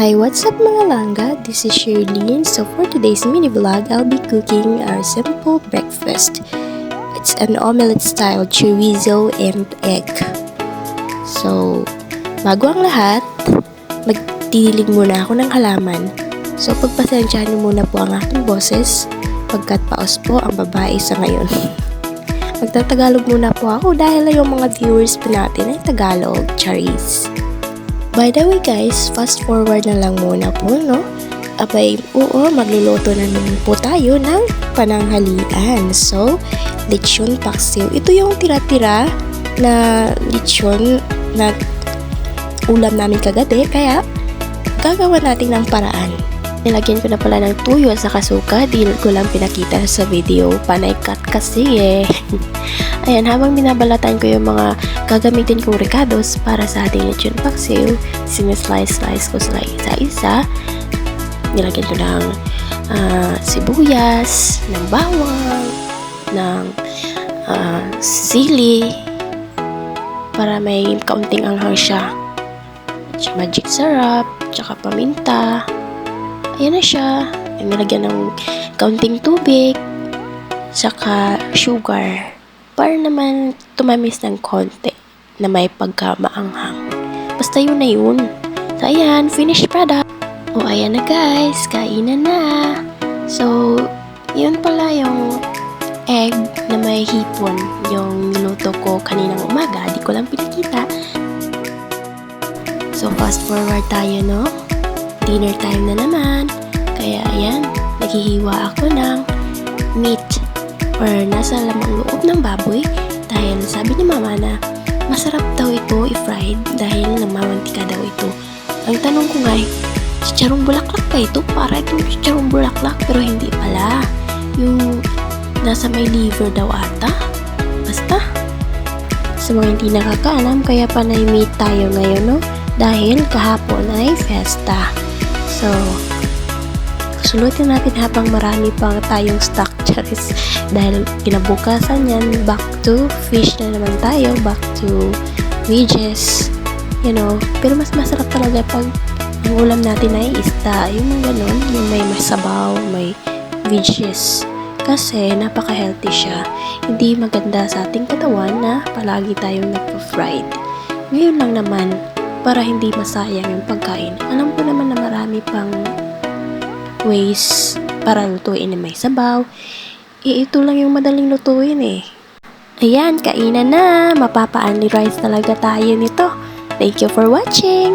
Hi, what's up mga langga? This is Shirlene. So for today's mini vlog, I'll be cooking our simple breakfast. It's an omelette style chorizo and egg. So, bago ang lahat, magdidilig muna ako ng halaman. So pagpasensyahan niyo muna po ang aking boses pagkat paos po ang babae sa ngayon. Magtatagalog muna po ako dahil yung mga viewers po natin ay Tagalog, charis. By the way guys, fast forward na lang muna po, no? Abay, oo, magluluto na naman po tayo ng pananghalian. So, lechon paksiw. Ito yung tira-tira na lechon na ulam namin kagabi, kaya gagawa natin ng paraan. Nilagyan ko na pala ng tuyo at saka suka, di ko lang pinakita sa video, panay cut kasi eh. Ayan, habang binabalatan ko yung mga gagamitin kong ricados para sa ating lechon paksiw, sinislice-slice ko sila isa-isa. Nilagyan ko ng sibuyas, ng bawang, ng sili, para may kaunting anghang siya. Magic syrup, tsaka paminta. Ayan na siya. Nilagyan ng kaunting tubig, tsaka sugar, para naman tumamis ng konti na may pagkamaanghang. Basta yun na yun. So, ayan, finished product. O, ayan na guys, kainan na. So, yun pala yung egg na may hipon. Yung niluto ko kaninang umaga. Di ko lang pinakita. So, fast forward tayo, no? Dinner time na naman. Kaya, ayan, naghihiwa ako ng meat or nasa lamang loob ng baboy dahil sabi ni mama na masarap daw ito i-fried dahil namamantika daw ito. Ang tanong ko nga, chicharong bulaklak pa ito? Para itong chicharong bulaklak pero hindi pala. Yung nasa may liver daw ata. Basta. Sa mga hindi nakakaalam, kaya panay meat tayo ngayon, no? Dahil kahapon ay fiesta. So, sulutin natin habang marami pang tayong stock, charis. Dahil kinabukasan yan, back to fish na naman tayo, back to wedges, you know. Pero mas masarap talaga pag ang ulam natin ay isda, yung gano'n, yung may masabaw, may wedges. Kasi napaka-healthy siya. Hindi maganda sa ating katawan na palagi tayong nagpa-fried. Ngayon lang naman, para hindi masayang yung pagkain. Alam ko naman na marami pang ways para lutuin na may sabaw. Ito lang yung madaling lutuin eh. Ayan, kainan na. Mapapa-only rice talaga tayo nito. Thank you for watching.